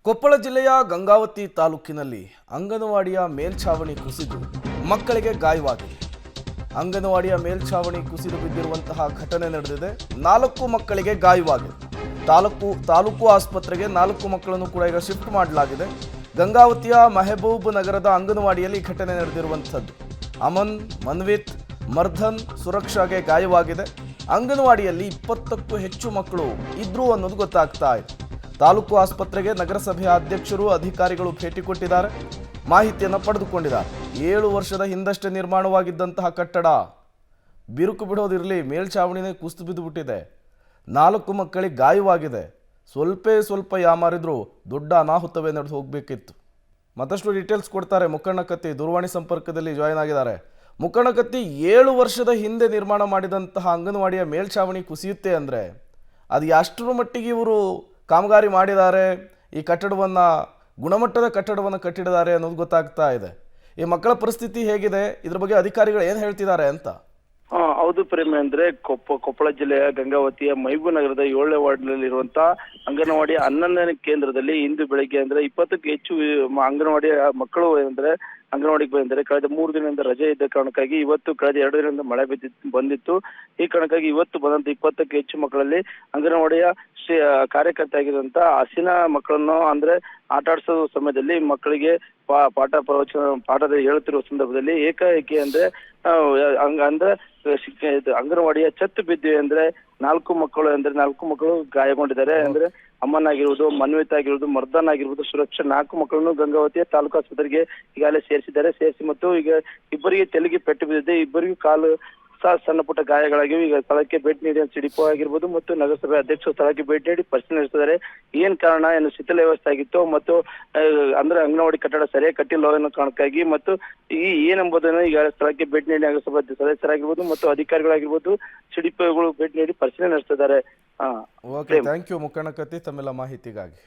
ಕೊಪ್ಪಳ ಜಿಲ್ಲೆಯ ಗಂಗಾವತಿ ತಾಲೂಕಿನಲ್ಲಿ ಅಂಗನವಾಡಿಯ ಮೇಲ್ಛಾವಣಿ ಕುಸಿದು ಮಕ್ಕಳಿಗೆ ಗಾಯವಾಗಿದೆ. ಅಂಗನವಾಡಿಯ ಮೇಲ್ಛಾವಣಿ ಕುಸಿದು ಬಿದ್ದಿರುವಂತಹ ಘಟನೆ ನಡೆದಿದೆ. 4 ಮಕ್ಕಳಿಗೆ ಗಾಯವಾಗಿದೆ. ತಾಲೂಕು ಆಸ್ಪತ್ರೆಗೆ 4 ಮಕ್ಕಳನ್ನು ಕೂಡ ಈಗ ಶಿಫ್ಟ್ ಮಾಡಲಾಗಿದೆ. ಗಂಗಾವತಿಯ ಮೆಹಬೂಬ್ ನಗರದ ಅಂಗನವಾಡಿಯಲ್ಲಿ ಘಟನೆ ನಡೆದಿರುವಂಥದ್ದು. ಅಮನ್, ಮನ್ವಿತ್, ಮರ್ಧನ್, ಸುರಕ್ಷಾಗೆ ಗಾಯವಾಗಿದೆ. ಅಂಗನವಾಡಿಯಲ್ಲಿ 20ಕ್ಕೂ ಹೆಚ್ಚು ಮಕ್ಕಳು ಇದ್ರು ಅನ್ನೋದು ಗೊತ್ತಾಗ್ತಾ ಇದೆ. ತಾಲೂಕು ಆಸ್ಪತ್ರೆಗೆ ನಗರಸಭೆಯ ಅಧ್ಯಕ್ಷರು, ಅಧಿಕಾರಿಗಳು ಭೇಟಿ ಕೊಟ್ಟಿದ್ದಾರೆ, ಮಾಹಿತಿಯನ್ನು ಪಡೆದುಕೊಂಡಿದ್ದಾರೆ. 7 ವರ್ಷದ ಹಿಂದಷ್ಟೇ ನಿರ್ಮಾಣವಾಗಿದ್ದಂತಹ ಕಟ್ಟಡ ಬಿರುಕು ಬಿಡೋದಿರಲಿ, ಮೇಲ್ಛಾವಣಿನೇ ಕುಸಿದು ಬಿದ್ದುಬಿಟ್ಟಿದೆ. 4 ಮಕ್ಕಳಿಗೆ ಗಾಯವಾಗಿದೆ. ಸ್ವಲ್ಪ ಯಾಮಾರಿದ್ರು ದೊಡ್ಡ ಅನಾಹುತವೇ ನಡೆದು ಹೋಗಬೇಕಿತ್ತು. ಮತ್ತಷ್ಟು ಡೀಟೇಲ್ಸ್ ಕೊಡ್ತಾರೆ ಮುಕ್ಕಣ್ಣಕತ್ತಿ, ದೂರವಾಣಿ ಸಂಪರ್ಕದಲ್ಲಿ ಜಾಯ್ನ್ ಆಗಿದ್ದಾರೆ. ಮುಕ್ಕಣ್ಣಕತ್ತಿ, 7 ವರ್ಷದ ಹಿಂದೆ ನಿರ್ಮಾಣ ಮಾಡಿದಂತಹ ಅಂಗನವಾಡಿಯ ಮೇಲ್ಛಾವಣಿ ಕುಸಿಯುತ್ತೆ ಅಂದರೆ ಅದು ಎಷ್ಟರ ಮಟ್ಟಿಗೆ ಇವರು ಕಾಮಗಾರಿ ಮಾಡಿದ್ದಾರೆ, ಈ ಕಟ್ಟಡವನ್ನು ಗುಣಮಟ್ಟದ ಕಟ್ಟಡವನ್ನು ಕಟ್ಟಿದ್ದಾರೆ ಅನ್ನೋದು ಗೊತ್ತಾಗ್ತಾ ಇದೆ. ಈ ಮಕ್ಕಳ ಪರಿಸ್ಥಿತಿ ಹೇಗಿದೆ, ಇದ್ರ ಬಗ್ಗೆ ಅಧಿಕಾರಿಗಳು ಏನು ಹೇಳ್ತಿದ್ದಾರೆ ಅಂತ? ಹೌದು ಪ್ರೇಮ, ಅಂದ್ರೆ ಕೊಪ್ಪಳ ಜಿಲ್ಲೆಯ ಗಂಗಾವತಿಯ ಮೆಹಬೂಬ್ ನಗರದ 7ನೇ ವಾರ್ಡ್ನಲ್ಲಿರುವಂತಹ ಅಂಗನವಾಡಿ 11ನೇ ಕೇಂದ್ರದಲ್ಲಿ ಇಂದು ಬೆಳಗ್ಗೆ ಅಂದ್ರೆ 20ಕ್ಕೂ ಹೆಚ್ಚು ಅಂಗನವಾಡಿಯ ಮಕ್ಕಳು ಅಂಗನವಾಡಿಗೆ ಬಂದರೆ ಕಳೆದ 3 ದಿನದಿಂದ ರಜೆ ಇದ್ದ ಕಾರಣಕ್ಕಾಗಿ ಇವತ್ತು ಕಳೆದ 2 ದಿನದಿಂದ ಮಳೆ ಬಂದಿತ್ತು. ಈ ಕಾರಣಕ್ಕಾಗಿ ಇವತ್ತು ಬಂದಂತ 20ಕ್ಕೂ ಹೆಚ್ಚು ಮಕ್ಕಳಲ್ಲಿ ಅಂಗನವಾಡಿಯ ಕಾರ್ಯಕರ್ತೆ ಆಗಿರುವಂತಹ ಹಸಿನ ಮಕ್ಕಳನ್ನು ಅಂದ್ರೆ ಆಟ ಆಡಿಸೋ ಸಮಯದಲ್ಲಿ ಮಕ್ಕಳಿಗೆ ಪಾಠದ ಹೇಳುತ್ತಿರುವ ಸಂದರ್ಭದಲ್ಲಿ ಏಕಾಏಕಿ ಅಂದ್ರೆ ಅಂಗನವಾಡಿಯ ಛತ್ತು ಬಿದ್ದಿವೆ. ಅಂದ್ರೆ 4 ಮಕ್ಕಳು ಗಾಯಗೊಂಡಿದ್ದಾರೆ. ಅಂದ್ರೆ ಅಮ್ಮನ್ ಆಗಿರುವುದು, ಮನ್ವಿತ್ ಆಗಿರುವುದು, ಮರ್ದನ್ ಆಗಿರುವುದು, ಸುರಕ್ಷಾ 4 ಮಕ್ಕಳನ್ನು ಗಂಗಾವತಿಯ ತಾಲೂಕು ಆಸ್ಪತ್ರೆಗೆ ಈಗಾಗಲೇ ಸೇರಿಸಿ ಮತ್ತು ಈಗ ಇಬ್ಬರಿಗೆ ತೆಲಿಗೆ ಪೆಟ್ಟು ಬಿದ್ದಿದೆ. ಇಬ್ಬರಿಗೂ ಕಾಲು ಸಣ್ಣ ಪುಟ್ಟ ಗಾಯಗಳಾಗಿವೆ. ಈಗ ಸ್ಥಳಕ್ಕೆ ಭೇಟಿ ನೀಡಿ ಸಿಡಿಪೋ ಆಗಿರ್ಬೋದು ಮತ್ತು ನಗರಸಭೆ ಅಧ್ಯಕ್ಷರು ಸ್ಥಳಕ್ಕೆ ಭೇಟಿ ನೀಡಿ ಪರಿಶೀಲನೆ ನಡೆಸಿದ್ದಾರೆ. ಏನ್ ಕಾರಣ, ಏನು ಶಿಥಿಲ ವ್ಯವಸ್ಥೆ ಆಗಿತ್ತು ಮತ್ತು ಅಂದ್ರೆ ಅಂಗನವಾಡಿ ಕಟ್ಟಡ ಸರಿಯಾಗಿ ಕಟ್ಟಿಲ್ಲ ಅನ್ನೋ ಕಾರಣಕ್ಕಾಗಿ ಮತ್ತು ಏನೆಂಬುದನ್ನು ಈಗ ಸ್ಥಳಕ್ಕೆ ಭೇಟಿ ನೀಡಿ ನಗರಸಭಾ ಸದಸ್ಯರಾಗಿರ್ಬೋದು ಮತ್ತು ಅಧಿಕಾರಿಗಳಾಗಿರ್ಬೋದು ಸಿಡಿಪಿಒಗಳು ಭೇಟಿ ನೀಡಿ ಪರಿಶೀಲನೆ ನಡೆಸಿದ್ದಾರೆ. ಓಕೆ, ಥ್ಯಾಂಕ್ ಯು ಮುಕ್ಕಣ್ಣಕತ್ತಿ ತಮ್ಮೆಲ್ಲ ಮಾಹಿತಿಗಾಗಿ.